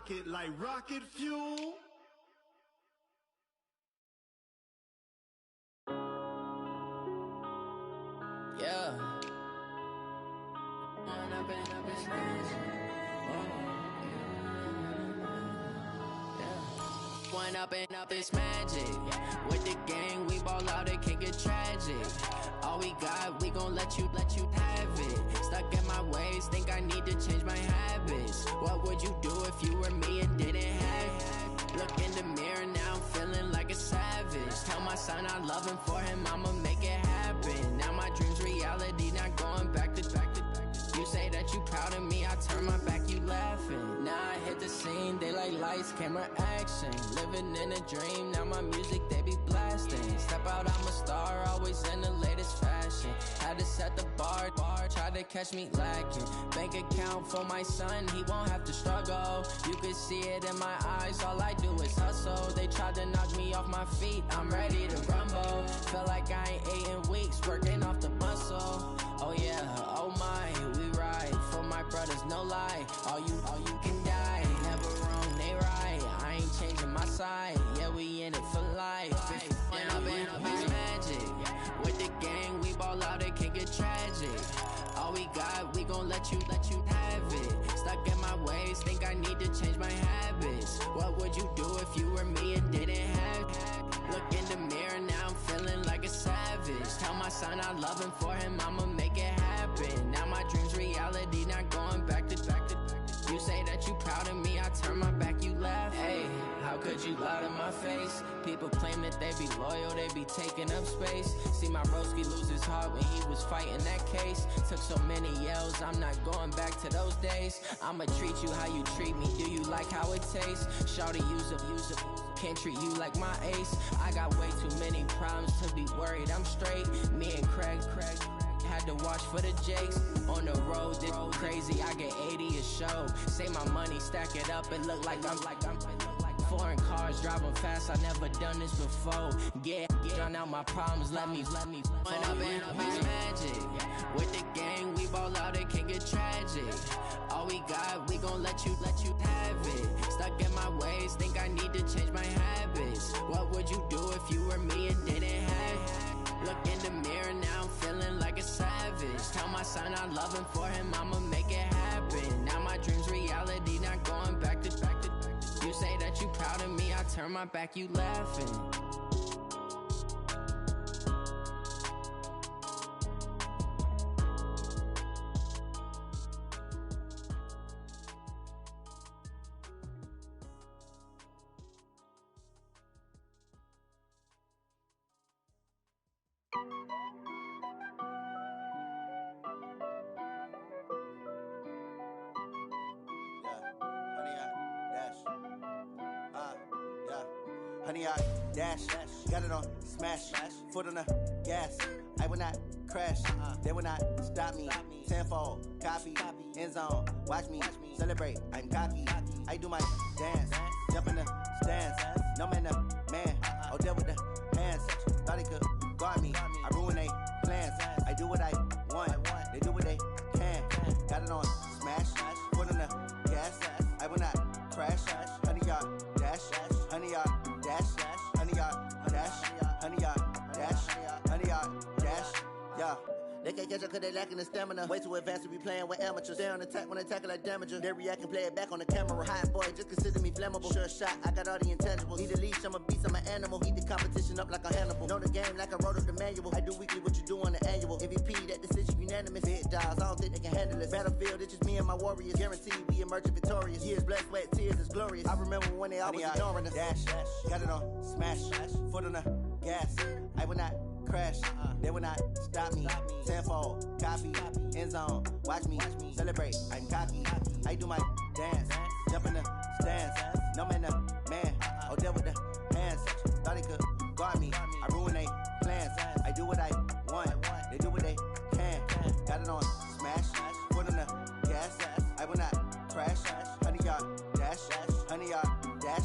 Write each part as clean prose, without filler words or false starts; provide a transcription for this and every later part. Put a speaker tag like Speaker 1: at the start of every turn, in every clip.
Speaker 1: it like rocket fuel.
Speaker 2: Yeah. One up and up is magic. With the gang, we ball out, it can get tragic. All we got, we gon' let you have it. Stuck in my ways, think I need to change my habits. What would you do if you were me and didn't have it? Look in the mirror, now I'm feeling like a savage. Tell my son I love him, for him I'ma make it happen. Now my dream's reality, not going back to. You say that you proud of me, I turn my back, you laughing. Now I hit the scene, they like lights, camera, action. Living in a dream, now my music, they be blasting. Step out, I'm a star, always in the latest fashion. Had to set the bar, try to catch me lacking. Bank account for my son, he won't have to struggle. You can see it in my eyes, all I do is hustle. They tried to knock me off my feet, I'm ready to rumble. Feel like I ain't ate in weeks, working off the muscle. Oh yeah, oh my, we ride for my brothers, no lie. All you can die, never wrong, they right. I ain't changing my side, yeah, we in it for life. And up is magic. With the gang, we ball out, it can get tragic. All we got, we gon' let you have it. Stuck in my ways, think I need to change my habits. What would you do if you were me and didn't have it? Look in the mirror, now I'm feeling like a savage. Tell my son I love him, for him I'ma make it happen. Now my dream's reality, not going back to. You say that you proud of me, I turn my back, you laugh. Hey, how could you lie to my face? People claim that they be loyal, they be taking up space. See my broski lose his heart when he was fighting that case. Took so many yells, I'm not going back to those days. I'ma treat you how you treat me, do you like how it tastes? Shawty, use up, can't treat you like my ace. I got way too many problems to be worried, I'm straight. Me and Craig had to watch for the Jakes. On the road, this crazy, I get 80 a show. Say my money, stack it up, it look like I'm foreign cars, driving fast, I never done this before. Get drown out my problems, let me One up and up is magic. With the gang, we ball out, it can get tragic. All we got, we gon' let you have it. Stuck in my ways, think I need to change my habits. What would you do if you were me and didn't have it? Look in the mirror, now I'm feeling like a savage. Tell my son I love him, for him I'ma make it happen. Now my dream's reality, not going back to. You say that you proud of me, I turn my back, you laughing.
Speaker 3: Honey, I dash, got it on smash, foot on the gas. I will not crash, they will not stop me. Tenfold, copy, end zone, watch me celebrate. I'm cocky, I do my dance, jump in the stands. No man, man, oh deal with the hands. Thought he could guard me, I ruin they plans. I do what I want, they do what they can. Got it on smash, foot on the gas. I will not crash, honey, y'all dash, honey, y'all dash, honey, y'all dash, honey, y'all dash, honey, y'all dash, yeah. They can't catch up cause they lacking the stamina. Way too advanced to be playing with amateurs. Stay on attack when attacking like damager. They react and play it back on the camera. Hot boy, just consider me flammable. Sure shot, I got all the intangibles. Need a leash, I'm a beast, I'm an animal. Heat the competition up like a Hannibal. Know the game like I wrote up the manual. I do weekly what you do on the annual. MVP, that decision unanimous. Big dials, I don't think they can handle it. Battlefield, it's just me and my warriors. Guaranteed we emerging victorious. Years, blood, sweat, tears, is glorious. I remember when they always ignoring us. Dash, got it on smash, foot on the gas. I will not crash, they will not stop me. Tenfold, copy, end zone, watch me celebrate. I'm cocky, I do my dance, jump in the stands. No man, man, oh deal with the hands. Thought he could guard me, I ruin they plans. I do what I want, they do what they can. Got it on smash, foot on the gas. I will not crash, honey, y'all dash, honey, y'all dash,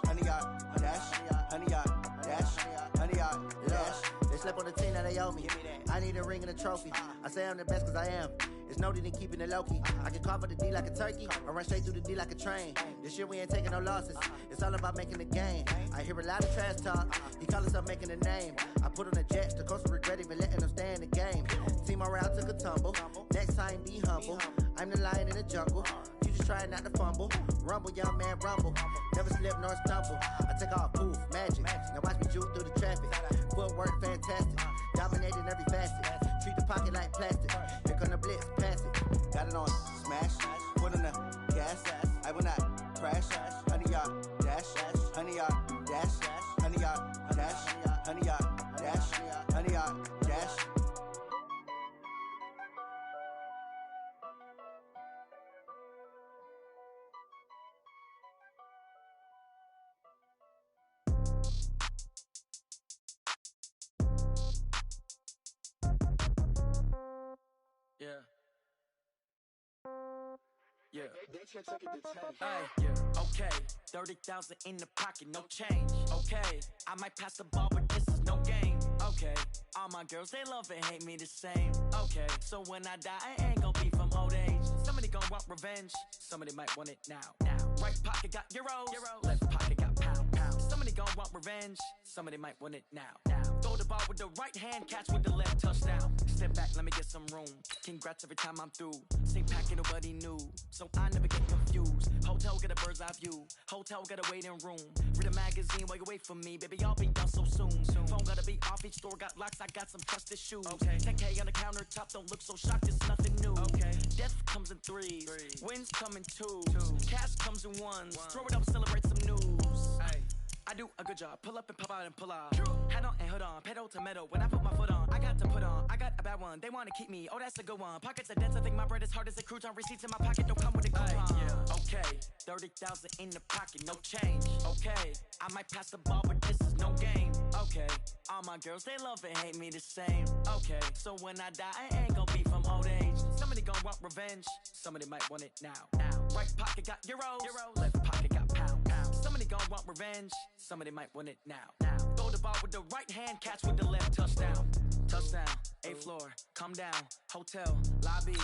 Speaker 3: honey, y'all dash, honey, y'all dash, honey, y'all dash. They slept on the team that they owe me. I need a ring and a trophy. I say I'm the best cause I am. It's Niggas know they ain't keeping it low-key. I can carve up the D like a turkey, or run straight through the D like a train. This year we ain't taking no losses. It's all about making the game. I hear a lot of trash talk. He call himself making a name. I put on the Jets, the coach will regret even letting them stay in the game. Team morale took a tumble. Next time be humble. I'm the lion in the jungle. You just trying not to fumble. Rumble, young man, rumble. Never slip nor stumble. I take off, poof, magic. Now watch me juke through the traffic. Footwork fantastic. Dominating every facet. Treat the pocket like plastic. Here come the blitz, pass it. Got it on smash. Foot on the gas. I will not crash. 100-yard dash. 100-yard dash. 100-yard dash. 100-yard dash. 100-yard dash.
Speaker 4: Yeah. Hey, yeah. Okay, 30,000 in the pocket, no change. Okay, I might pass the ball, but this is no game. Okay, all my girls, they love and hate me the same. Okay, so when I die, I ain't gon' be from old age. Somebody gon' want revenge, somebody might want it now. Right pocket got euros, left pocket got pound. Somebody gon' want revenge, somebody might want it now. Throw the ball with the right hand, catch with the left, touchdown. Step back, let me get some room. Congrats every time I'm through. Same packet, nobody knew, so I never get confused. Hotel get a bird's eye view, hotel got a waiting room. Read a magazine while you wait for me, baby, I'll be done so soon. Phone gotta be off, each store got locks, I got some trusted shoes. 10K on the countertop, don't look so shocked, it's nothing new. Death comes in threes, wins come in twos, cash comes in ones. Throw it up, celebrate some news. I do a good job, pull up and pop out and pull out. Head on and hood on, pedal to metal. When I put my foot on, I got to put on. I got a bad one, they wanna keep me, oh that's a good one. Pockets are dense, I think my bread is hard as a crouton. Receipts in my pocket don't come with a coupon. Okay, 30,000 in the pocket, no change. Okay, I might pass the ball, but this is no game. Okay, all my girls, they love and hate me the same. Okay, so when I die, I ain't gon' be from old age. Somebody gon' want revenge, somebody might want it now. Right pocket got euros, left pocket got pound. Somebody gon' want revenge, somebody might want it now. Throw the ball with the right hand, catch with the left, touchdown. Touchdown, 8th floor, come down, hotel, lobby.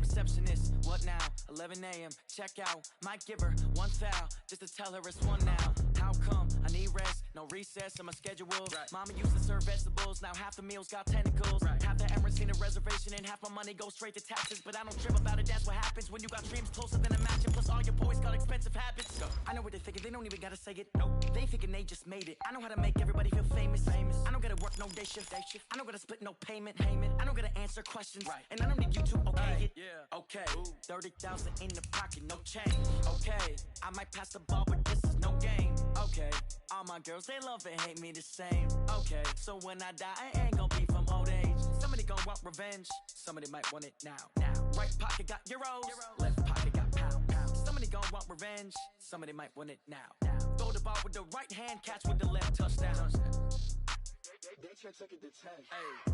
Speaker 4: Receptionist, what now? 11 a.m., check out. Might give her one foul, just to tell her it's one now. How come? I need rest, no recess in my schedule. Mama used to serve vegetables, now half the meals got tentacles. Half the Emirates in a reservation and half my money goes straight to taxes. But I don't trip about it, that's what happens when you got dreams closer than a mansion. Plus all your boys got expensive habits. I know what they're thinking, they don't even gotta say it. Nope, they thinking they just made it. I know how to make everybody feel famous. I don't gotta work no day shift. I don't gotta split no payment. I don't gotta answer questions. And I don't need you to okay it. Okay, 30,000 in the pocket, no change. Okay, I might pass the ball, but this is no game. Okay, all my girls, they love and hate me the same. Okay, so when I die, I ain't gon' be from old age. Somebody gon' want revenge, somebody might want it now. Right pocket got euros, left pocket got pound. Somebody gon' want revenge, somebody might want it now. Throw the ball with the right hand, catch with the left, touchdown.
Speaker 1: They check it to 10.
Speaker 4: Hey.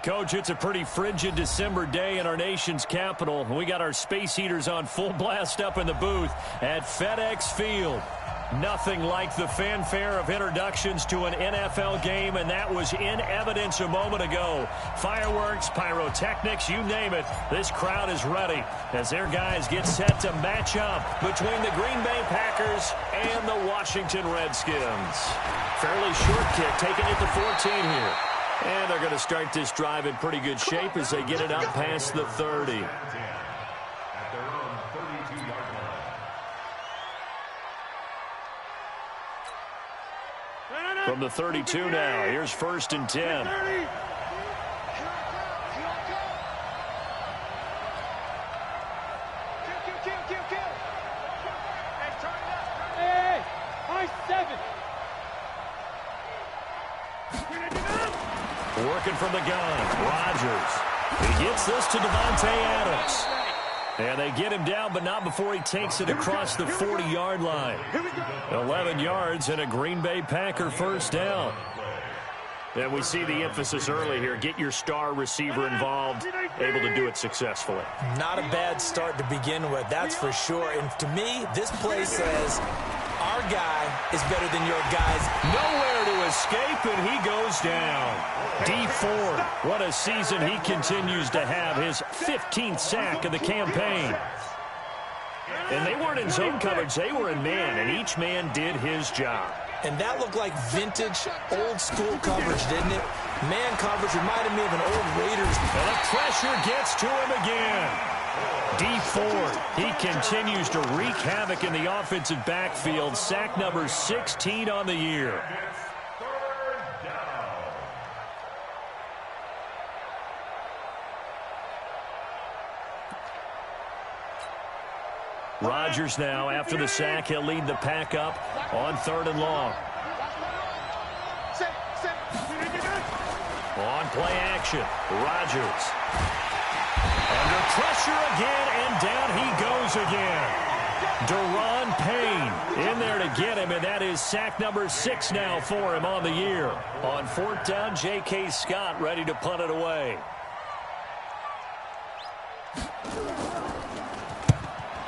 Speaker 5: Coach, it's a pretty frigid December day in our nation's capital. We got our space heaters on full blast up in the booth at FedEx Field. Nothing like the fanfare of introductions to an NFL game, and that was in evidence a moment ago. Fireworks, pyrotechnics, you name it. This crowd is ready as their guys get set to match up between the Green Bay Packers and the Washington Redskins. Fairly short kick, taking it to 14 here. And they're going to start this drive in pretty good shape as they get it up past the 30. From the 32 now, here's 1st and 10. Working from the gun, Rodgers. He gets this to Devontae Adams. And they get him down, but not before he takes it across the 40-yard line. 11 yards and a Green Bay Packer first down. And we see the emphasis early here. Get your star receiver involved, able to do it successfully.
Speaker 6: Not a bad start to begin with, that's for sure. And to me, this play says our guy is better than your guys.
Speaker 5: Nowhere to escape, and he goes down. D Ford, what a season he continues to have. His 15th sack of the campaign. And they weren't in zone coverage, they were in man, and each man did his job.
Speaker 6: And that looked like vintage, old-school coverage, didn't it? Man coverage reminded me of an old Raiders.
Speaker 5: And the pressure gets to him again. D Ford, he continues to wreak havoc in the offensive backfield. Sack number 16 on the year. Rodgers now, after the sack, he'll lead the pack up on 3rd and long. On play action, Rodgers. Under pressure again, and down he goes again. Deron Payne in there to get him, and that is sack number 6 now for him on the year. On 4th down, J.K. Scott ready to punt it away.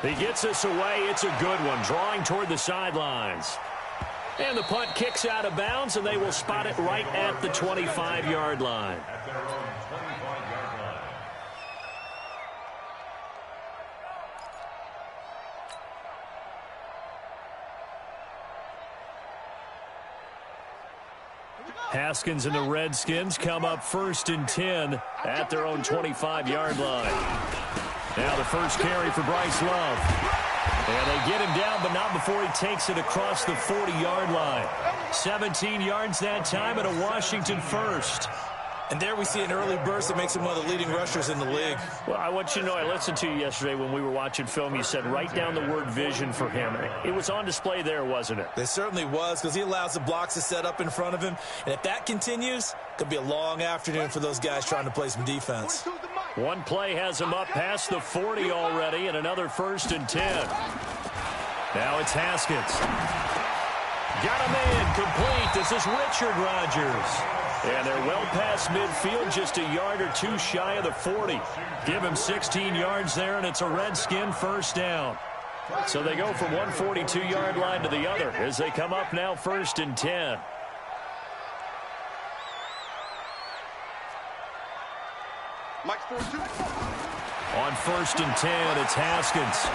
Speaker 5: He gets us away. It's a good one, drawing toward the sidelines. And the punt kicks out of bounds, and they will spot it right at the 25-yard line. Haskins and the Redskins come up 1st and 10 at their own 25-yard line. Now the first carry for Bryce Love. And they get him down, but not before he takes it across the 40-yard line. 17 yards that time and a Washington first.
Speaker 6: And there we see an early burst that makes him one of the leading rushers in the league.
Speaker 5: Well, I want you to know, I listened to you yesterday when we were watching film. You said write down the word vision for him. It was on display there, wasn't it?
Speaker 6: It certainly was, because he allows the blocks to set up in front of him. And if that continues, it could be a long afternoon for those guys trying to play some defense.
Speaker 5: One play has him up past the 40 already, and another 1st and 10. Now it's Haskins. Got a man complete. This is Richard Rodgers. And they're well past midfield, just a yard or two shy of the 40. Give him 16 yards there, and it's a Redskin first down. So they go from one 42-yard line to the other as they come up now 1st and 10. On 1st and 10, it's Haskins.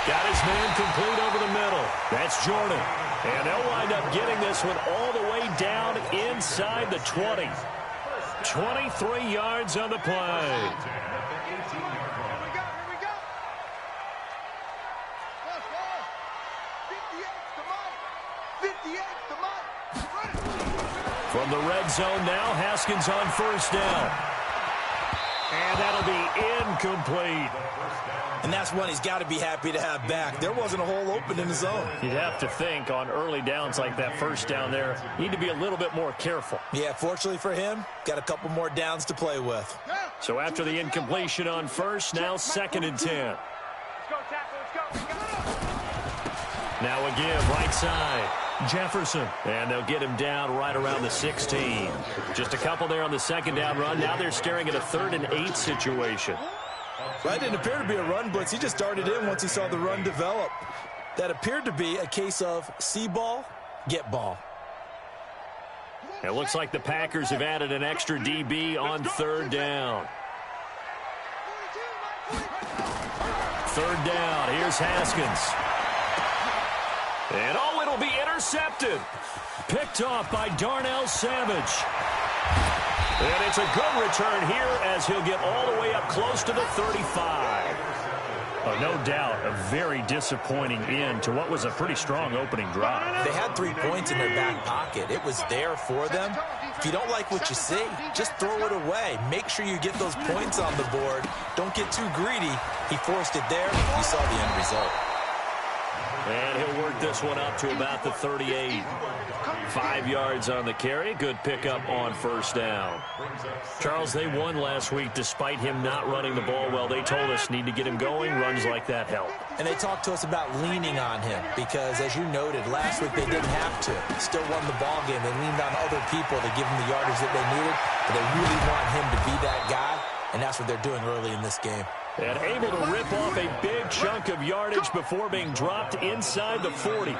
Speaker 5: Got his man complete over the middle. That's Jordan. And they'll wind up getting this one all the way down inside the 20. 23 yards on the play. From the red zone now, Haskins on 1st down. And that'll be incomplete.
Speaker 6: And that's one he's got to be happy to have back. There wasn't a hole open in the zone.
Speaker 5: You'd have to think on early downs like that 1st down there, you need to be a little bit more careful.
Speaker 6: Yeah, fortunately for him, got a couple more downs to play with.
Speaker 5: So after the incompletion on 1st, now 2nd and 10. Now again, right side, Jefferson. And they'll get him down right around the 16. Just a couple there on the 2nd down run. Now they're staring at a 3rd and 8 situation.
Speaker 6: That didn't appear to be a run blitz. He just darted in once he saw the run develop. That appeared to be a case of see ball, get ball.
Speaker 5: It looks like the Packers have added an extra DB on 3rd down. 3rd down. Here's Haskins. And oh, it'll be intercepted. Picked off by Darnell Savage. And it's a good return here as he'll get all the way up close to the 35. Oh, no doubt, a very disappointing end to what was a pretty strong opening drive.
Speaker 6: They had 3 points in their back pocket. It was there for them. If you don't like what you see, just throw it away. Make sure you get those points on the board. Don't get too greedy. He forced it there. You saw the end result.
Speaker 5: And he'll work this one up to about the 38. 5 yards on the carry. Good pickup on first down. Charles, they won last week despite him not running the ball well. They told us need to get him going. Runs like that help.
Speaker 6: And they talked to us about leaning on him because, as you noted, last week they didn't have to. Still won the ball game. They leaned on other people to give him the yardage that they needed. But they really want him to be that guy, and that's what they're doing early in this game.
Speaker 5: And able to rip off a big chunk of yardage before being dropped inside the 40.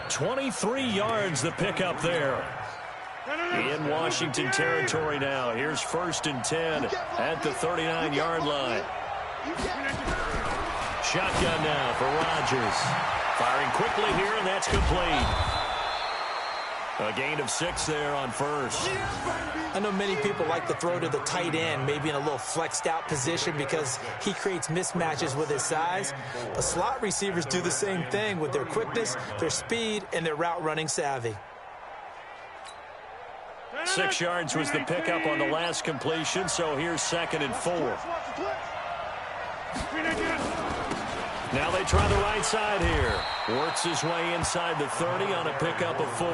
Speaker 5: 23 yards the pickup there. In Washington territory now. Here's 1st and 10 at the 39-yard line. Shotgun now for Rodgers. Firing quickly here, and that's complete. A gain of 6 there on first.
Speaker 6: I know many people like to throw to the tight end, maybe in a little flexed out position because he creates mismatches with his size. But slot receivers do the same thing with their quickness, their speed, and their route running savvy.
Speaker 5: 6 yards was the pickup on the last completion, so here's 2nd and 4. Now they try the right side here. Works his way inside the 30 on a pickup of 4.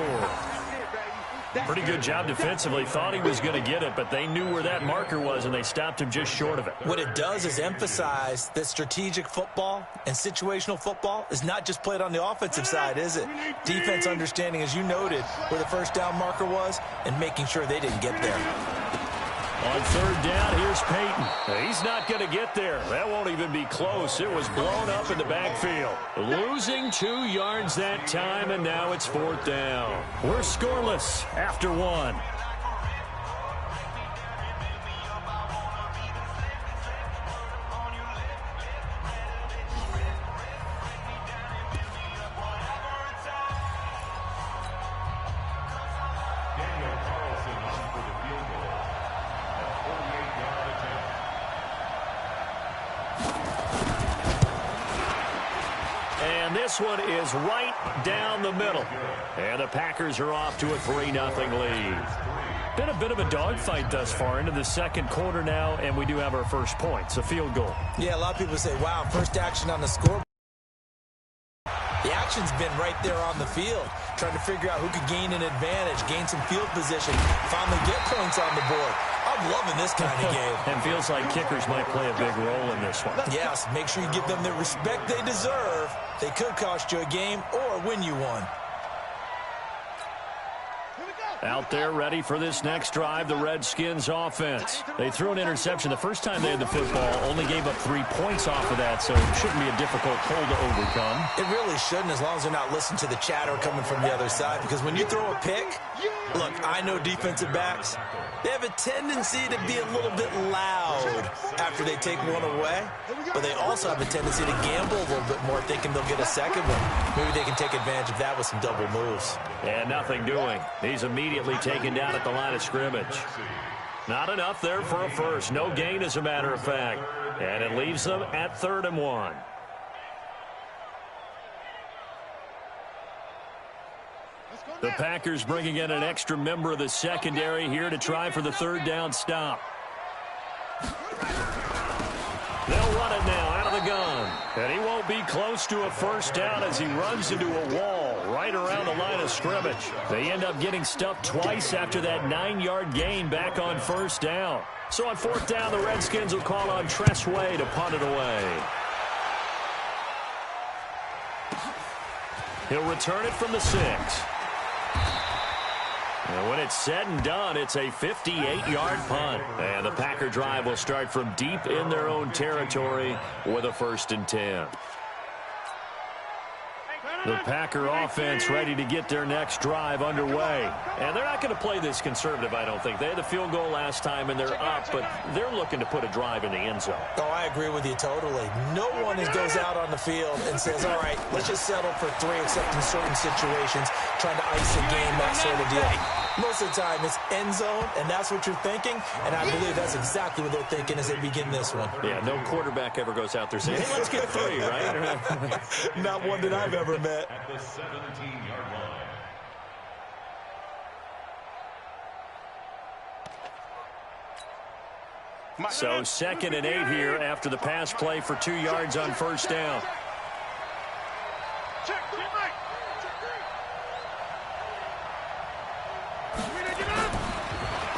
Speaker 5: Pretty good job defensively. Thought he was going to get it, but they knew where that marker was, and they stopped him just short of it.
Speaker 6: What it does is emphasize that strategic football and situational football is not just played on the offensive side, is it? Defense understanding, as you noted, where the first down marker was and making sure they didn't get there.
Speaker 5: On 3rd down, here's Peyton. He's not going to get there. That won't even be close. It was blown up in the backfield. Losing 2 yards that time, and now it's 4th down. We're scoreless after 1. This one is right down the middle. And the Packers are off to a 3-0 lead. Been a bit of a dogfight thus far into the second quarter now, and we do have our first points, a field goal.
Speaker 6: Yeah, a lot of people say, wow, first action on the scoreboard. The action's been right there on the field, trying to figure out who could gain an advantage, gain some field position, finally get points on the board. I'm loving this kind of game.
Speaker 5: And feels like kickers might play a big role in this one.
Speaker 6: Yes, make sure you give them the respect they deserve. They could cost you a game or win you one.
Speaker 5: Out there ready for this next drive, the Redskins offense. They threw an interception the first time they had the football, only gave up 3 points off of that, so it shouldn't be a difficult hole to overcome.
Speaker 6: It really shouldn't, as long as they're not listening to the chatter coming from the other side, because when you throw a pick, look, I know defensive backs, they have a tendency to be a little bit loud after they take one away, but they also have a tendency to gamble a little bit more, thinking they'll get a second one. Maybe they can take advantage of that with some double moves.
Speaker 5: And nothing doing. He's immediately taken down at the line of scrimmage. Not enough there for a first. No gain, as a matter of fact. And it leaves them at 3rd and 1. The Packers bringing in an extra member of the secondary here to try for the 3rd down stop. They'll run it now out of the gun. And he won't be close to a first down as he runs into a wall right around the line of scrimmage. They end up getting stuffed twice after that 9-yard gain back on first down. So on 4th down, the Redskins will call on Tress Way to punt it away. He'll return it from the 6. And when it's said and done, it's a 58-yard punt. And the Packer drive will start from deep in their own territory with a 1st and 10. The Packer offense ready to get their next drive underway. And they're not going to play this conservative, I don't think. They had the field goal last time, and they're up, but they're looking to put a drive in the end zone.
Speaker 6: Oh, I agree with you totally. No one goes out on the field and says, all right, let's just settle for 3, except in certain situations, trying to ice a game, that sort of deal. Most of the time, it's end zone, and that's what you're thinking, and I believe that's exactly what they're thinking as they begin this one.
Speaker 5: Yeah, no quarterback ever goes out there saying, hey, let's get 3, right?
Speaker 6: Not one that I've ever met.
Speaker 7: At the 17-yard line.
Speaker 5: So 2nd and 8 here after the pass play for 2 yards on first down.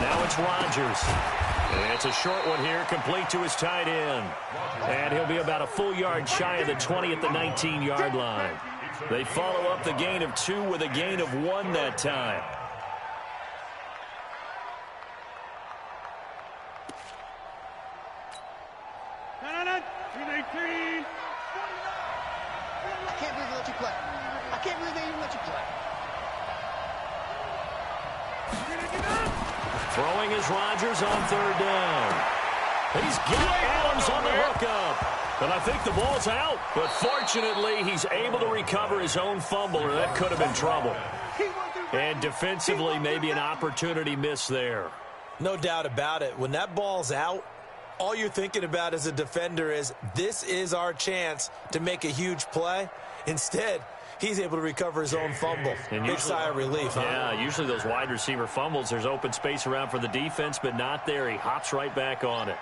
Speaker 5: Now it's Rodgers. And it's a short one here, complete to his tight end. And he'll be about a full yard shy of the 20 at the 19-yard line. They follow up the gain of 2 with a gain of 1 that time.
Speaker 1: I can't believe they let you play. I can't believe they even let you play.
Speaker 5: Throwing is Rodgers on 3rd down. He's got Adams on the hookup. And I think the ball's out. But fortunately, he's able to recover his own fumble, or that could have been trouble. And defensively, maybe an opportunity missed there.
Speaker 6: No doubt about it. When that ball's out, all you're thinking about as a defender is, this is our chance to make a huge play. Instead, he's able to recover his own fumble. And big sigh of relief, huh?
Speaker 5: Yeah, usually those wide receiver fumbles, there's open space around for the defense, but not there. He hops right back on it.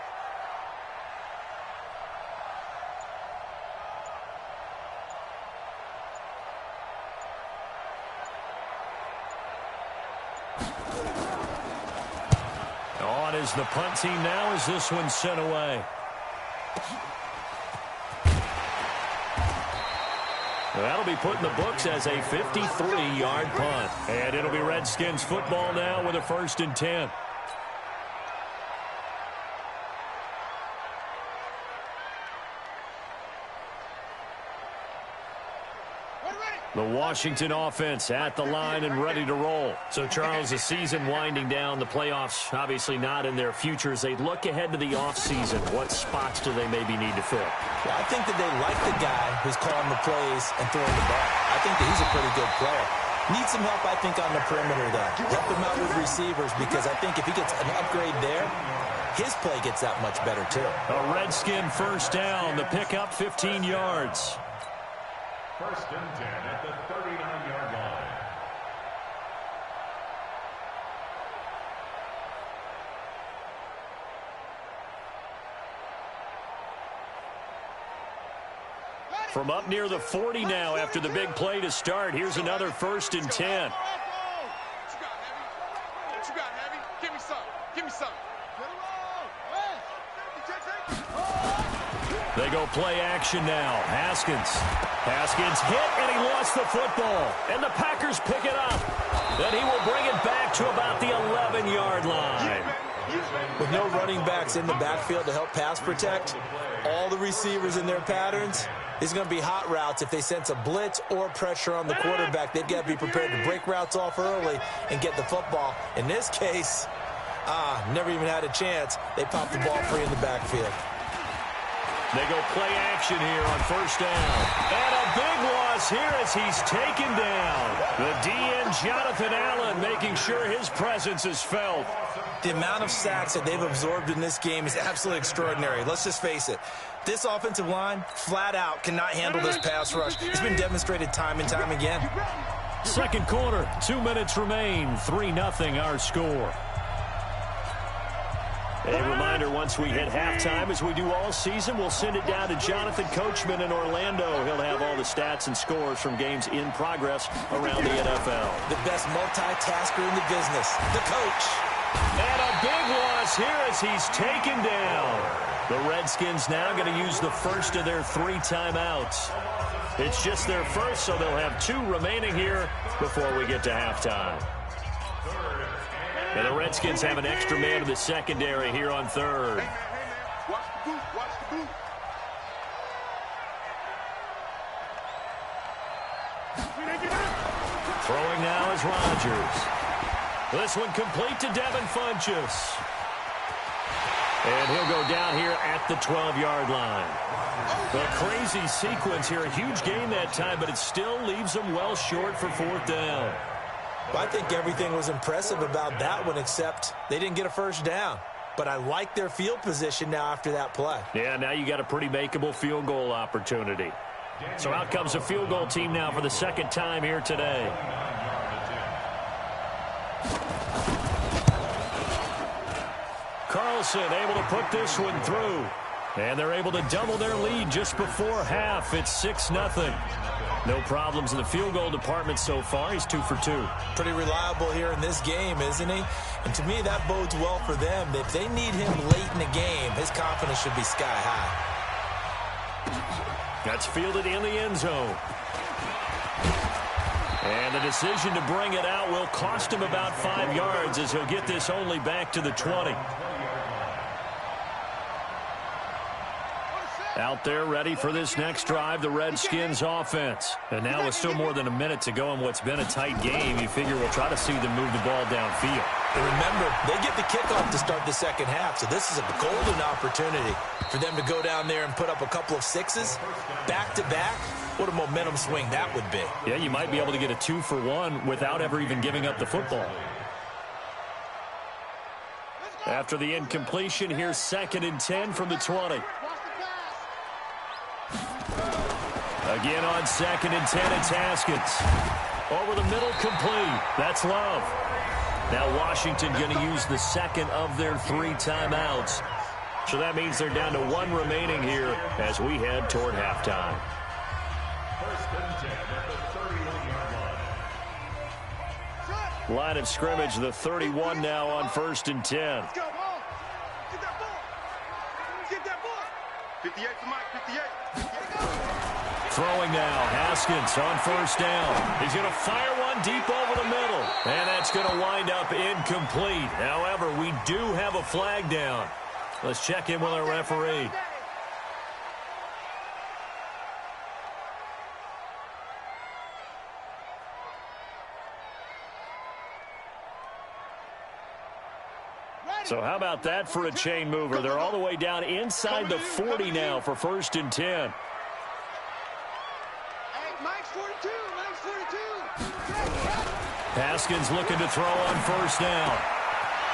Speaker 5: On is the punt team now as this one's sent away. That'll be put in the books as a 53-yard punt. And it'll be Redskins football now with a 1st and 10. The Washington offense at the line and ready to roll. So, Charles, the season winding down, the playoffs obviously not in their future. As they look ahead to the offseason, what spots do they maybe need to fill?
Speaker 6: Well, I think that they like the guy who's calling the plays and throwing the ball. I think that he's a pretty good player. Needs some help, I think, on the perimeter, though. Help him out with receivers, because I think if he gets an upgrade there, his play gets that much better, too.
Speaker 5: A Redskin 1st down. The pickup 15 yards.
Speaker 7: 1st and 10 at the 39-yard line.
Speaker 5: From up near the 40 now after the big play to start. Here's another 1st and 10.
Speaker 1: What you got, Heavy? Give me some. Give me some.
Speaker 5: They go play action now. Haskins hit, and he lost the football. And the Packers pick it up. Then he will bring it back to about the 11-yard line.
Speaker 6: With no running backs in the backfield to help pass protect, all the receivers in their patterns, is going to be hot routes. If they sense a blitz or pressure on the quarterback, they've got to be prepared to break routes off early and get the football. In this case, never even had a chance. They popped the ball free in the backfield.
Speaker 5: They go play action here on 1st down. And a big loss here as he's taken down. The DN, Jonathan Allen, making sure his presence is felt.
Speaker 6: The amount of sacks that they've absorbed in this game is absolutely extraordinary. Let's just face it. This offensive line, flat out, cannot handle this pass rush. It's been demonstrated time and time again.
Speaker 5: 2nd quarter, 2 minutes remain. 3-0 our score. A reminder, once we hit halftime, as we do all season, we'll send it down to Jonathan Coachman in Orlando. He'll have all the stats and scores from games in progress around the NFL.
Speaker 6: The best multitasker in the business, the coach.
Speaker 5: And a big loss here as he's taken down. The Redskins now going to use the first of their 3 timeouts. It's just their first, so they'll have 2 remaining here before we get to halftime. And the Redskins have an extra man in the secondary here on 3rd.
Speaker 1: Watch the boot. Watch the boot.
Speaker 5: Throwing now is Rodgers. This one complete to Devin Funchess. And he'll go down here at the 12-yard line. A crazy sequence here. A huge gain that time, but it still leaves them well short for 4th down.
Speaker 6: Well, I think everything was impressive about that one, except they didn't get a 1st down. But I like their field position now after that play.
Speaker 5: Yeah, now you got a pretty makeable field goal opportunity. So out comes a field goal team now for the 2nd time here today. Carlson able to put this one through. And they're able to double their lead just before half. It's 6-0. No problems in the field goal department so far. He's 2 for 2.
Speaker 6: Pretty reliable here in this game, isn't he? And to me, that bodes well for them. If they need him late in the game, his confidence should be sky high.
Speaker 5: That's fielded in the end zone. And the decision to bring it out will cost him about 5 yards as he'll get this only back to the 20. Out there ready for this next drive, the Redskins offense. And now with still more than a minute to go in what's been a tight game, you figure we'll try to see them move the ball downfield.
Speaker 6: And remember, they get the kickoff to start the second half, so this is a golden opportunity for them to go down there and put up a couple of sixes back-to-back. What a momentum swing that would be.
Speaker 5: Yeah, you might be able to get a 2-for-1 without ever even giving up the football. After the incompletion, here's 2nd and 10 from the 20. Again on 2nd and 10, it's Haskins. Over the middle, complete. That's Love. Now Washington going to use the second of their 3 timeouts. So that means they're down to 1 remaining here as we head toward halftime.
Speaker 7: 1st and 10 at the 31-yard line.
Speaker 5: Line of scrimmage, the 31 now on 1st and 10.
Speaker 1: Let's go, ball. Get that ball. Get that ball. 58 to Mike, 58.
Speaker 5: Throwing now, Haskins on 1st down. He's going to fire one deep over the middle. And that's going to wind up incomplete. However, we do have a flag down. Let's check in with our referee. So how about that for a chain mover? They're all the way down inside the 40 now for 1st and 10.
Speaker 1: Mike's 42. Mike's 42.
Speaker 5: Haskins looking to throw on 1st down.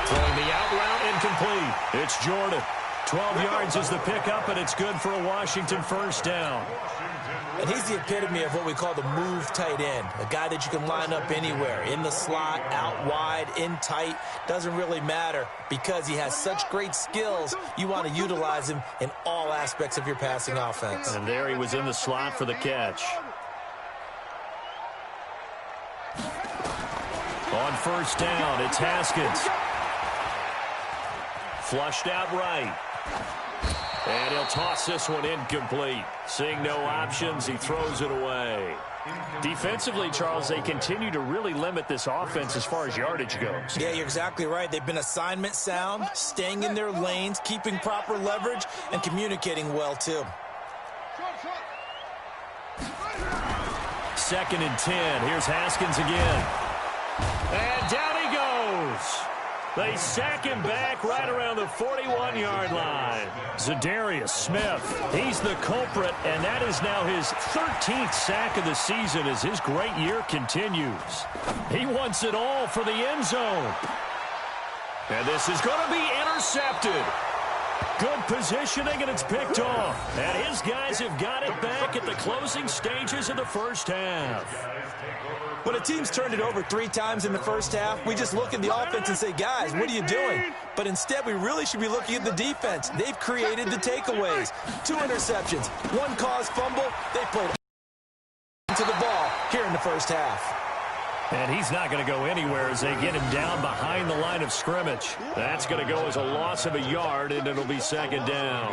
Speaker 5: Throwing the out route, incomplete. It's Jordan. 12 yards is the pickup, and it's good for a Washington 1st down.
Speaker 6: And he's the epitome of what we call the move tight end, a guy that you can line up anywhere, in the slot, out wide, in tight, doesn't really matter because he has such great skills. You want to utilize him in all aspects of your passing offense.
Speaker 5: And there he was in the slot for the catch. On 1st down, it's Haskins. Flushed out right. And he'll toss this one incomplete. Seeing no options, he throws it away. Defensively, Charles, they continue to really limit this offense as far as yardage goes.
Speaker 6: Yeah, you're exactly right. They've been assignment sound, staying in their lanes, keeping proper leverage, and communicating well, too.
Speaker 5: 2nd and 10. Here's Haskins again. And down he goes. They sack him back right around the 41-yard line. Zadarius Smith, he's the culprit, and that is now his 13th sack of the season as his great year continues. He wants it all for the end zone. And this is going to be intercepted. Good positioning, and it's picked off. And his guys have got it back at the closing stages of the 1st half.
Speaker 6: When a team's turned it over 3 times in the 1st half, we just look at the offense and say, guys, what are you doing? But instead, we really should be looking at the defense. They've created the takeaways. 2 interceptions, 1 caused fumble. They played to the ball here in the 1st half.
Speaker 5: And he's not going to go anywhere as they get him down behind the line of scrimmage. That's going to go as a loss of a yard, and it'll be 2nd down.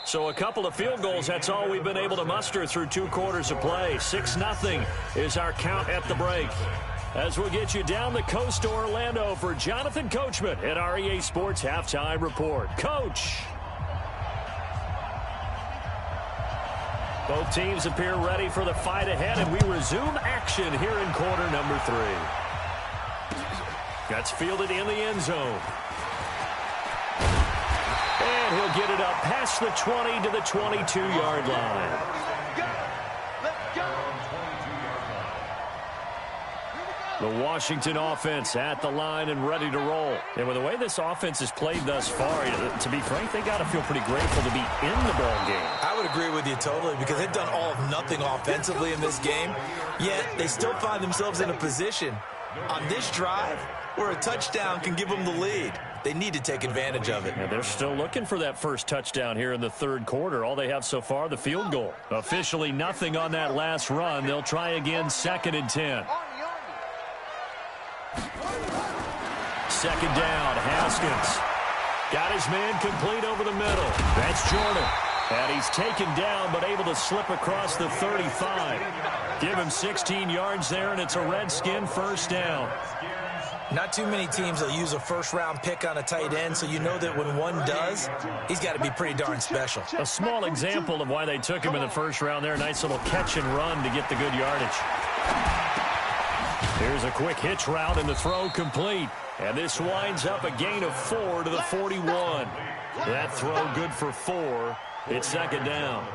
Speaker 5: So a couple of field goals, that's all we've been able to muster through 2 quarters of play. 6-0 is our count at the break. As we'll get you down the coast to Orlando for Jonathan Coachman at our EA Sports Halftime Report. Coach. Both teams appear ready for the fight ahead, and we resume action here in quarter number 3. That's fielded in the end zone. And he'll get it up past the 20 to the 22-yard line. The Washington offense at the line and ready to roll. And with the way this offense has played thus far, to be frank, they got to feel pretty grateful to be in the ball game.
Speaker 6: I would agree with you totally because they've done all of nothing offensively in this game, yet they still find themselves in a position on this drive where a touchdown can give them the lead. They need to take advantage of it.
Speaker 5: And they're still looking for that first touchdown here in the third quarter. All they have so far, the field goal. Officially nothing on that last run. They'll try again, 2nd and 10. Second down, Haskins. Got his man complete over the middle. That's Jordan. And he's taken down, but able to slip across the 35. Give him 16 yards there, and it's a Redskin first down.
Speaker 6: Not too many teams will use a first-round pick on a tight end, so you know that when one does, he's got to be pretty darn special.
Speaker 5: A small example of why they took him in the first round there. Nice little catch and run to get the good yardage. Here's a quick hitch route, and the throw complete. And this winds up a gain of 4 to the 41. That throw good for 4. It's second down.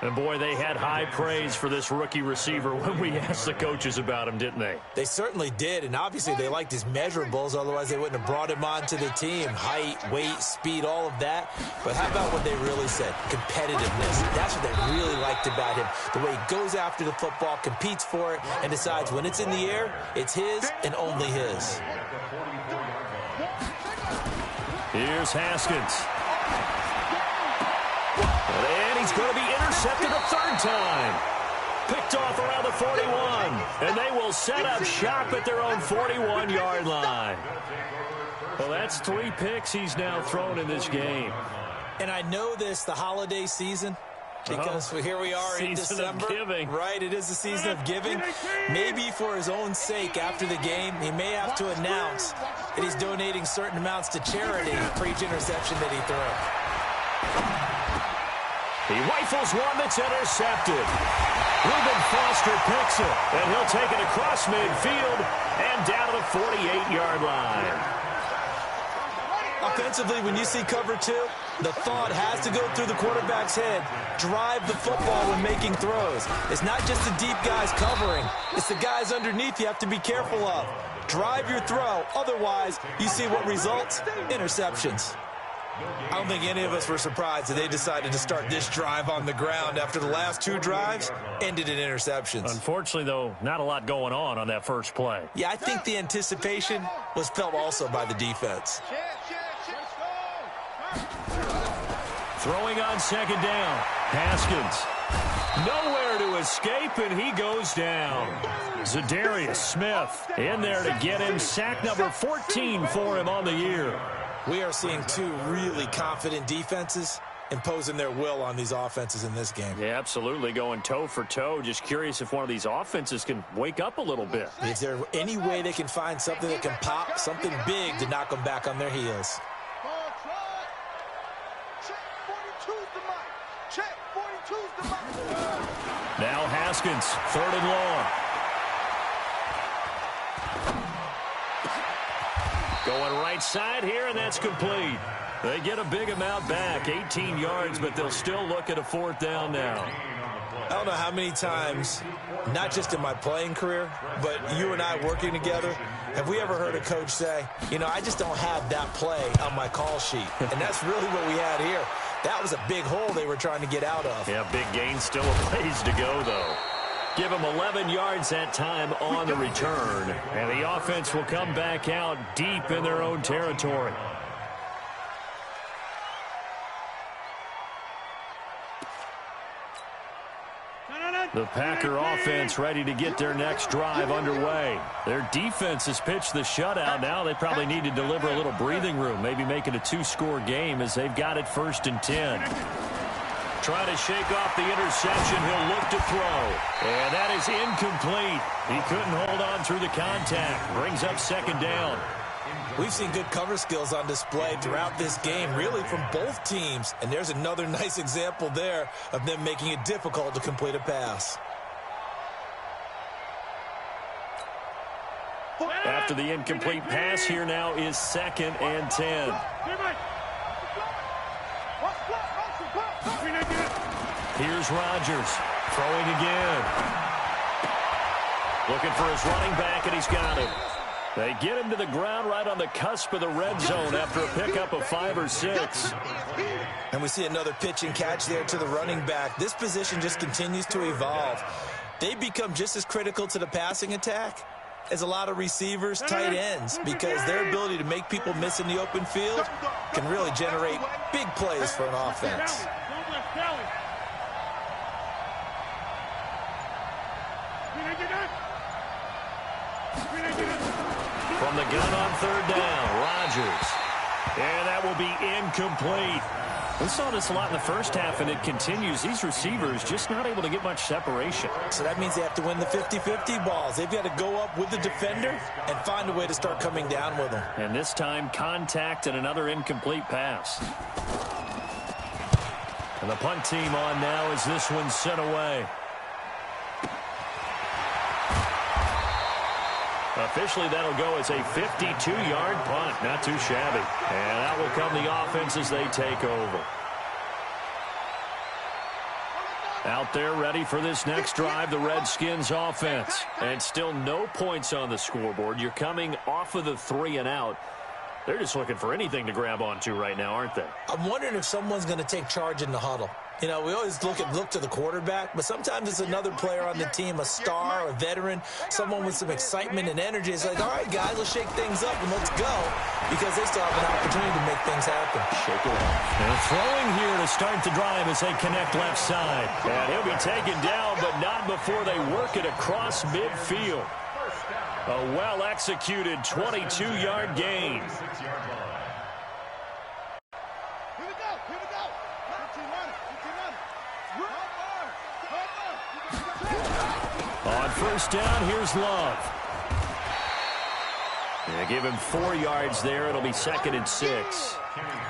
Speaker 5: And, boy, they had high praise for this rookie receiver when we asked the coaches about him, didn't they?
Speaker 6: They certainly did, and obviously they liked his measurables. Otherwise, they wouldn't have brought him onto the team. Height, weight, speed, all of that. But how about what they really said? Competitiveness. That's what they really liked about him. The way he goes after the football, competes for it, and decides when it's in the air, it's his and only his.
Speaker 5: Here's Haskins. And he's going to be intercepted a third time. Picked off around the 41. And they will set up shop at their own 41-yard line. Well, that's 3 picks he's now thrown in this game.
Speaker 6: And I know this, the holiday season, because here we are in December. Right, it is the season of giving. Maybe for his own sake after the game, he may have to announce that he's donating certain amounts to charity for each interception that he threw.
Speaker 5: He rifles one that's intercepted. Reuben Foster picks it, and he'll take it across midfield and down to the 48-yard line.
Speaker 6: Offensively, when you see cover 2, the thought has to go through the quarterback's head. Drive the football when making throws. It's not just the deep guys covering. It's the guys underneath you have to be careful of. Drive your throw. Otherwise, you see what results? Interceptions. I don't think any of us were surprised that they decided to start this drive on the ground after the last 2 drives ended in interceptions.
Speaker 5: Unfortunately, though, not a lot going on that first play.
Speaker 6: Yeah, I think the anticipation was felt also by the defense.
Speaker 5: Throwing on second down. Haskins. Nowhere to escape, and he goes down. Zadarius Smith in there to get him. Sack number 14 for him on the year.
Speaker 6: We are seeing 2 really confident defenses imposing their will on these offenses in this game.
Speaker 5: Yeah, absolutely, going toe for toe. Just curious if one of these offenses can wake up a little bit.
Speaker 6: Is there any way they can find something that can pop, something big to knock them back on their heels?
Speaker 5: Now Haskins, 3rd and long. Going right side here, and that's complete. They get a big amount back, 18 yards, but they'll still look at a 4th down now.
Speaker 6: I don't know how many times, not just in my playing career, but you and I working together, have we ever heard a coach say, you know, I just don't have that play on my call sheet. And that's really what we had here. That was a big hole they were trying to get out of.
Speaker 5: Yeah, big gain, still a ways to go, though. Give them 11 yards that time on the return. And the offense will come back out deep in their own territory. The Packer offense ready to get their next drive underway. Their defense has pitched the shutout. Now they probably need to deliver a little breathing room, maybe make it a 2-score game as they've got it 1st and 10. Trying to shake off the interception. He'll look to throw. And that is incomplete. He couldn't hold on through the contact. Brings up 2nd down.
Speaker 6: We've seen good cover skills on display throughout this game, really from both teams. And there's another nice example there of them making it difficult to complete a pass.
Speaker 5: After the incomplete pass, here now is 2nd and 10. Here's Rodgers throwing again. Looking for his running back, and he's got him. They get him to the ground right on the cusp of the red zone after a pickup of 5 or 6.
Speaker 6: And we see another pitch and catch there to the running back. This position just continues to evolve. They become just as critical to the passing attack is a lot of receivers, tight ends, because their ability to make people miss in the open field can really generate big plays for an offense.
Speaker 5: From the gun on third down, Rodgers. And that will be incomplete. We saw this a lot in the first half, and it continues. These receivers just not able to get much separation.
Speaker 6: So that means they have to win the 50-50 balls. They've got to go up with the defender and find a way to start coming down with them.
Speaker 5: And this time, contact and another incomplete pass. And the punt team on now as this one's sent away. Officially, that'll go as a 52-yard punt. Not too shabby. And that will come the offense as they take over. Out there ready for this next drive, the Redskins offense. And still no points on the scoreboard. You're coming off of the 3 and out. They're just looking for anything to grab onto right now, aren't they?
Speaker 6: I'm wondering if someone's going to take charge in the huddle. You know, we always look to the quarterback, but sometimes it's another player on the team, a star, a veteran, someone with some excitement and energy. It's like, all right, guys, let's shake things up and let's go, because they still have an opportunity to make things happen.
Speaker 5: Shake it up. And throwing here to start the drive as they connect left side. And he'll be taken down, but not before they work it across midfield. A well-executed 22-yard gain. On first down, here's Love. Yeah, give him 4 yards there. It'll be 2nd and 6.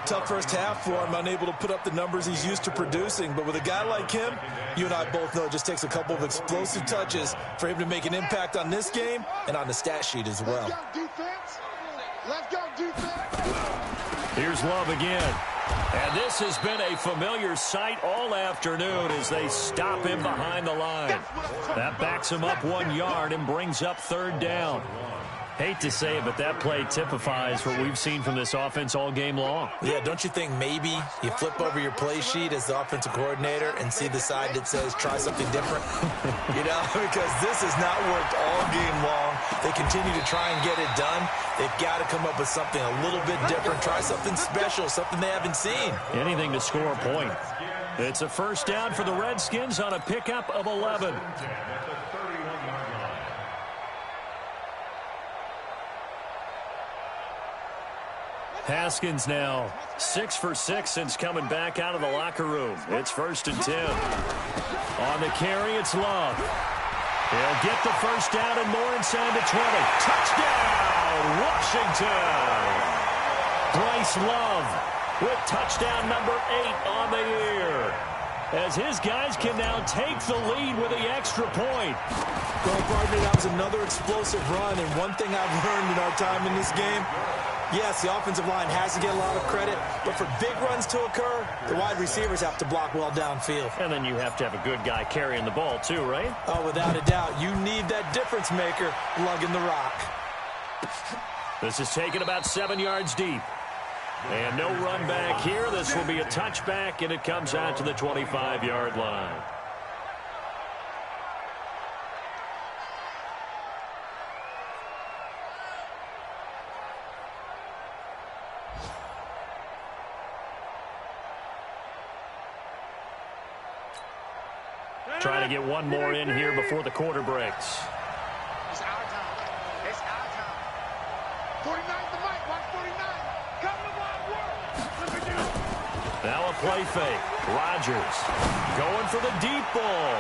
Speaker 6: Tough first half for him, unable to put up the numbers he's used to producing. But with a guy like him, you and I both know it just takes a couple of explosive touches for him to make an impact on this game and on the stat sheet as well.
Speaker 1: Let's go defense.
Speaker 5: Here's Love again. And this has been a familiar sight all afternoon as they stop him behind the line. That backs him up 1 yard and brings up 3rd down. Hate to say it, but that play typifies what we've seen from this offense all game long.
Speaker 6: Yeah, don't you think maybe you flip over your play sheet as the offensive coordinator and see the side that says try something different? You know, because this has not worked all game long. They continue to try and get it done. They've got to come up with something a little bit different. Try something special, something they haven't seen.
Speaker 5: Anything to score a point. It's a first down for the Redskins on a pickup of 11. Haskins now 6 for 6 since coming back out of the locker room. It's 1st and 10. On the carry, it's Love. He'll get the first down and more inside the 20. Touchdown, Washington! Bryce Love with touchdown number 8 on the year, as his guys can now take the lead with the extra point.
Speaker 6: Well, partner, that was another explosive run, and one thing I've learned in our time in this game, yes, the offensive line has to get a lot of credit, but for big runs to occur, the wide receivers have to block well downfield.
Speaker 5: And then you have to have a good guy carrying the ball too, right?
Speaker 6: Oh, without a doubt. You need that difference maker lugging the rock.
Speaker 5: This is taken about 7 yards deep. And no run back here. This will be a touchback, and it comes out to the 25-yard line. Trying to get one more in here before the quarter breaks.
Speaker 1: It's our time. It's our time. 49 the mic. Watch 49. Come to wild world.
Speaker 5: Now a play fake. Rodgers going for the deep ball.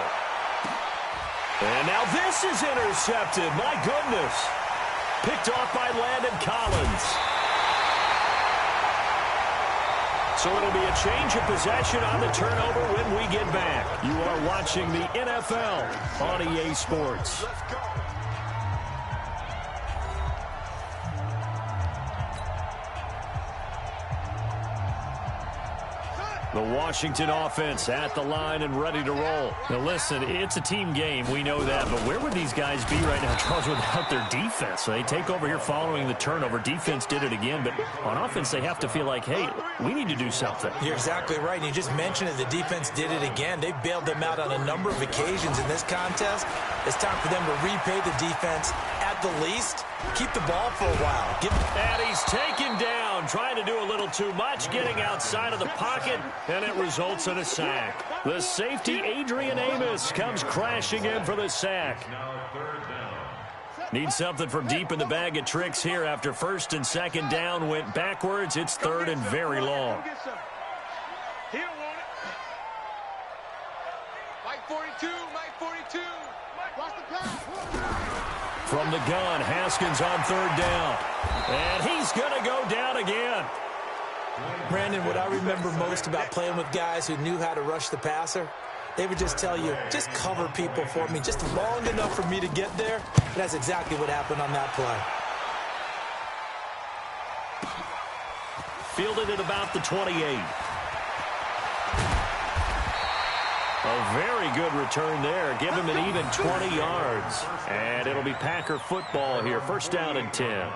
Speaker 5: And now this is intercepted. My goodness. Picked off by Landon Collins. So it'll be a change of possession on the turnover when we get back. You are watching the NFL on EA Sports. The Washington offense at the line and ready to roll. Now listen, it's a team game. We know that. But where would these guys be right now, Charles, without their defense? So they take over here following the turnover. Defense did it again. But on offense, they have to feel like, hey, we need to do something.
Speaker 6: You're exactly right. And you just mentioned it. The defense did it again. They bailed them out on a number of occasions in this contest. It's time for them to repay the defense at at the least, keep the ball for a while.
Speaker 5: And he's taken down, trying to do a little too much, getting outside of the pocket, and it results in a sack. The safety, Adrian Amos, comes crashing in for the sack. Need something from deep in the bag of tricks here after first and second down went backwards. It's third and very long.
Speaker 1: He don't want it. Mike 42, Mike 42. Watch the pass.
Speaker 5: From the gun, Haskins on third down. And he's going to go down again.
Speaker 6: Brandon, what I remember most about playing with guys who knew how to rush the passer, they would just tell you, just cover people for me, just long enough for me to get there. And that's exactly what happened on that play.
Speaker 5: Fielded at about the 28. A very good return there. Give him an even 20 yards. And it'll be Packer football here. First down and 10.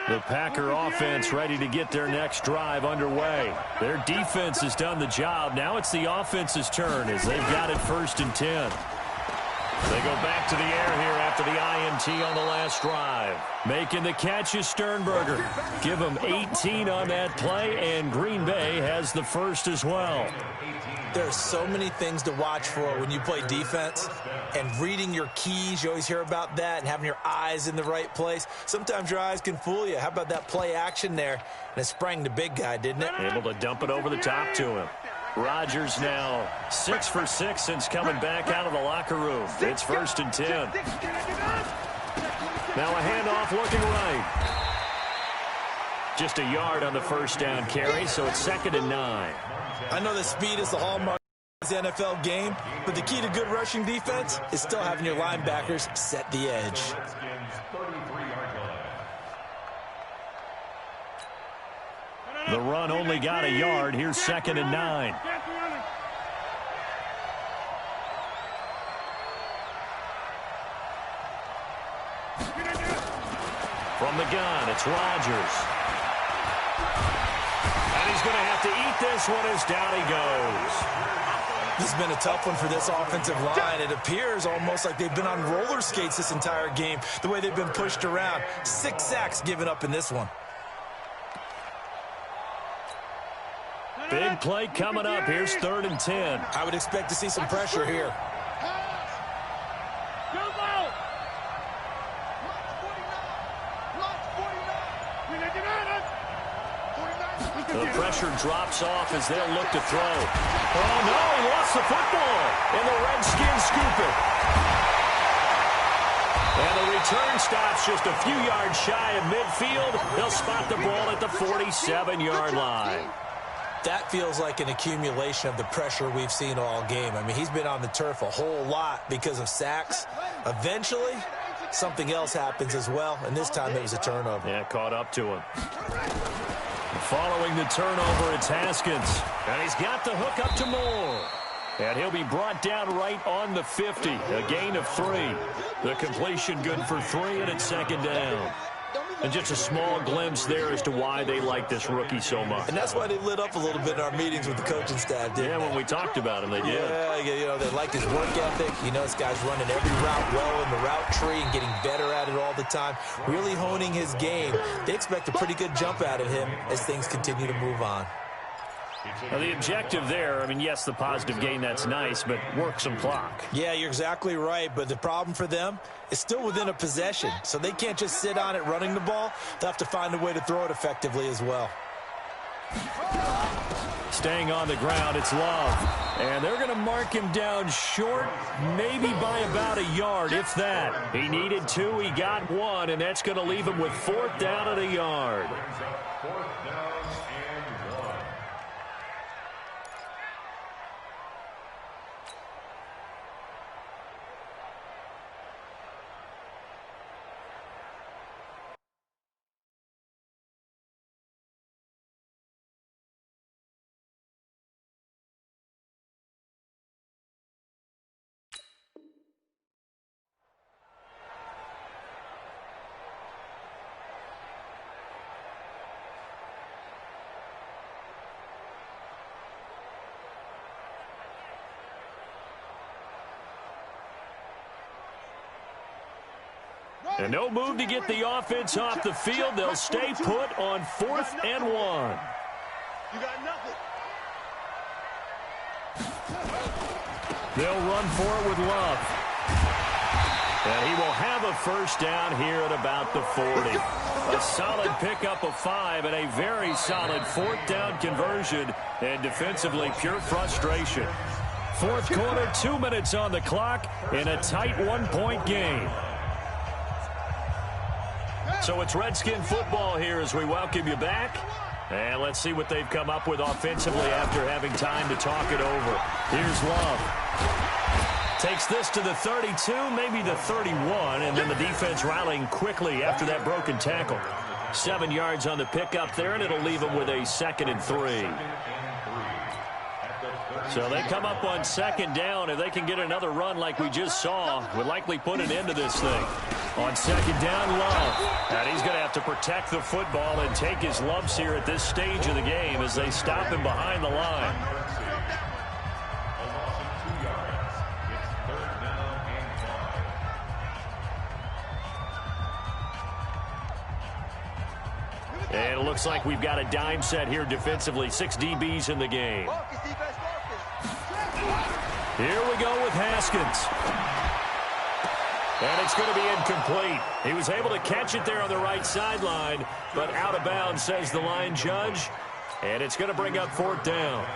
Speaker 5: The Packer offense ready to get their next drive underway. Their defense has done the job. Now it's the offense's turn as they've got it first and 10. They go back to the air here after the INT on the last drive. Making the catch is Sternberger. Give him 18 on that play, and Green Bay has the first as well.
Speaker 6: There are so many things to watch for when you play defense, and reading your keys, you always hear about that, and having your eyes in the right place. Sometimes your eyes can fool you. How about that play action there? And it sprang the big guy, didn't it?
Speaker 5: Able to dump it over the top to him. Rodgers now 6 for 6 since coming back out of the locker room. It's first and 10. Now a handoff looking right. Just a yard on the first down carry, so it's second and 9.
Speaker 6: I know that speed is the hallmark of this NFL game, but the key to good rushing defense is still having your linebackers set the edge.
Speaker 5: The run only got a yard. Here's second and 9. From the gun, it's Rodgers. And he's going to have to eat this one as down he goes.
Speaker 6: This has been a tough one for this offensive line. It appears almost like they've been on roller skates this entire game, the way they've been pushed around. 6 sacks given up in this one.
Speaker 5: Big play coming up. Here's third and 10.
Speaker 6: I would expect to see some pressure here.
Speaker 5: The pressure drops off as they'll look to throw. Oh, no, he lost the football. And the Redskins scoop it. And the return stops just a few yards shy of midfield. They'll spot the ball at the 47-yard line.
Speaker 6: That feels like an accumulation of the pressure we've seen all game. I mean, he's been on the turf a whole lot because of sacks. Eventually, something else happens as well, and this time it was a turnover.
Speaker 5: Yeah, caught up to him. Following the turnover, it's Haskins. And he's got the hook up to Moore. And he'll be brought down right on the 50. A gain of 3. The completion good for 3, and it's second down. And just a small glimpse there as to why they like this rookie so much.
Speaker 6: And that's why they lit up a little bit in our meetings with the coaching staff, didn't they?
Speaker 5: When we talked about him, they did.
Speaker 6: Yeah, you know, they like his work ethic. You know, this guy's running every route well in the route tree and getting better at it all the time, really honing his game. They expect a pretty good jump out of him as things continue to move on.
Speaker 5: Now, the objective there, I mean, yes, the positive gain, that's nice, but work some clock.
Speaker 6: Yeah, you're exactly right, but the problem for them is still within a possession, so they can't just sit on it running the ball. They'll have to find a way to throw it effectively as well.
Speaker 5: Staying on the ground, it's Love. And they're going to mark him down short, maybe by about a yard, if that. He needed 2, he got 1, and that's going to leave him with 4th down and a yard. And no move to get the offense off the field. They'll stay put on 4th and 1.
Speaker 1: You got nothing.
Speaker 5: They'll run for it with Love. And he will have a first down here at about the 40. A solid pickup of 5 and a very solid 4th down conversion. And defensively, pure frustration. 4th quarter, 2 minutes on the clock in a tight 1-point game. So it's Redskin football here as we welcome you back. And let's see what they've come up with offensively after having time to talk it over. Here's Love. Takes this to the 32, maybe the 31, and then the defense rallying quickly after that broken tackle. 7 yards on the pickup there, and it'll leave them with a 2nd and 3. So they come up on 2nd down. If they can get another run like we just saw, would likely put an end to this thing. On 2nd down, Love. And he's going to have to protect the football and take his lumps here at this stage of the game as they stop him behind the line. And it looks like we've got a dime set here defensively. 6 DBs in the game. Here we go with Haskins. And it's going to be incomplete. He was able to catch it there on the right sideline, but out of bounds, says the line judge. And it's going to bring up 4th down.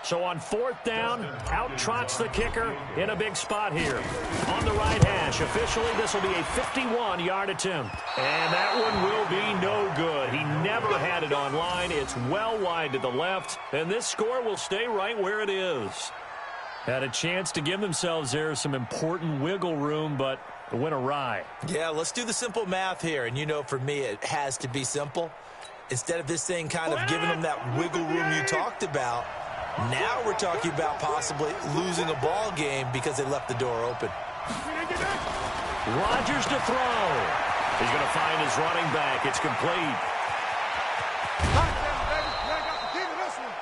Speaker 5: So on 4th down, out trots the kicker in a big spot here. On the right hash, officially this will be a 51-yard attempt. And that one will be no good. He never had it on line. It's well wide to the left, and this score will stay right where it is. Had a chance to give themselves there some important wiggle room, but it went awry.
Speaker 6: Yeah, let's do the simple math here. And you know, for me, it has to be simple. Instead of this thing kind of giving them that wiggle room you talked about, now we're talking about possibly losing a ball game because they left the door open.
Speaker 5: Rodgers to throw. He's going to find his running back. It's complete.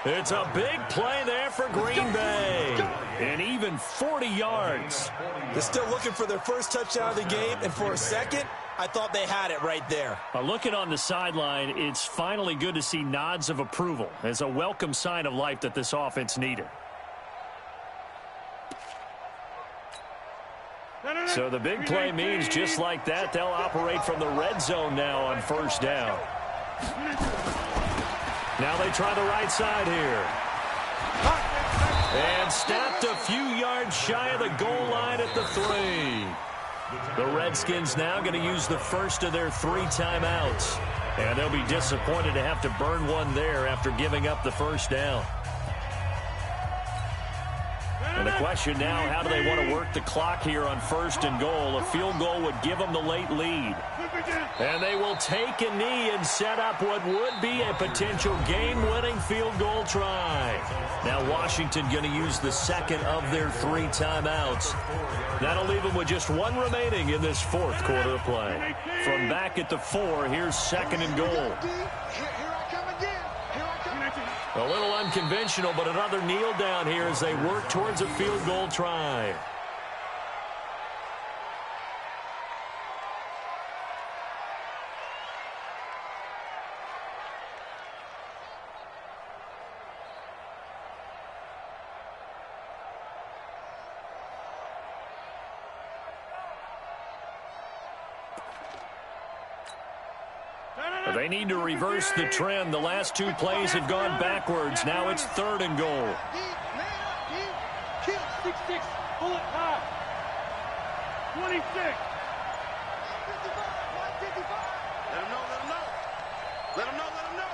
Speaker 5: It's a big play there for Green Bay. And even 40 yards.
Speaker 6: They're still looking for their first touchdown of the game, and for a second, I thought they had it right there.
Speaker 5: Looking on the sideline, it's finally good to see nods of approval as a welcome sign of life that this offense needed. So the big play means just like that, they'll operate from the red zone now on 1st down. Now they try the right side here. And stopped a few yards shy of the goal line at the 3. The Redskins now going to use the first of their 3 timeouts. And they'll be disappointed to have to burn one there after giving up the first down. And the question now, how do they want to work the clock here on 1st and goal? A field goal would give them the late lead. And they will take a knee and set up what would be a potential game-winning field goal try. Now Washington going to use the 2nd of their 3 timeouts. That'll leave them with just 1 remaining in this 4th quarter of play. From back at the 4, here's 2nd and goal. A little unconventional, but another kneel down here as they work towards a field goal try. They need to reverse the trend. The last 2 plays have gone backwards. Now it's 3rd and goal.
Speaker 1: 6-6, pull it high. 26. Let him know, let him know. Let him know, let him know.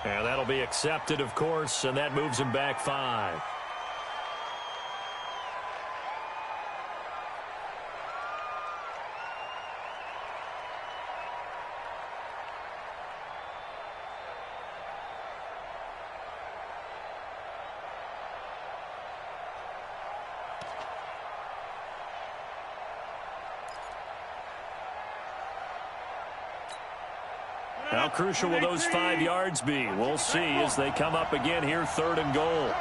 Speaker 5: And that'll be accepted, of course, and that moves him back 5. How crucial will those 5 yards be? We'll see as they come up again here, 3rd and goal.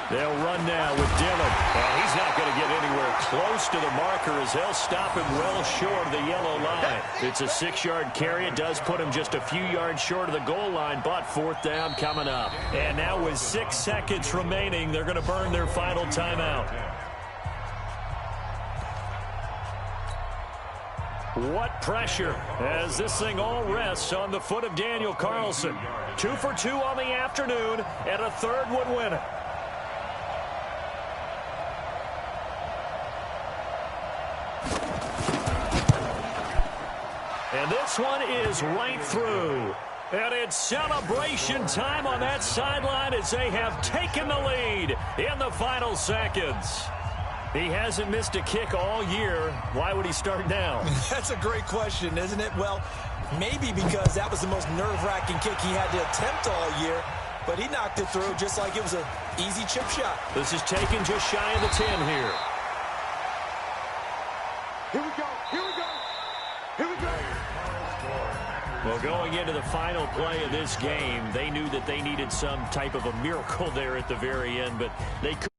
Speaker 5: They'll run now with Dillon. And he's not going to get anywhere close to the marker as they'll stop him well short of the yellow line. It's a 6-yard carry. It does put him just a few yards short of the goal line, but 4th down coming up. And now with 6 seconds remaining, they're going to burn their final timeout. What pressure as this thing all rests on the foot of Daniel Carlson. 2 for 2 on the afternoon, and a 3rd would win it. And this one is right through. And it's celebration time on that sideline as they have taken the lead in the final seconds. He hasn't missed a kick all year. Why would he start now?
Speaker 6: That's a great question, isn't it? Well, maybe because that was the most nerve-wracking kick he had to attempt all year. But he knocked it through just like it was an easy chip shot.
Speaker 5: This is taken just shy of the 10 here.
Speaker 1: Here we go. Here we go. Here we go.
Speaker 5: Well, going into the final play of this game, they knew that they needed some type of a miracle there at the very end, but they could.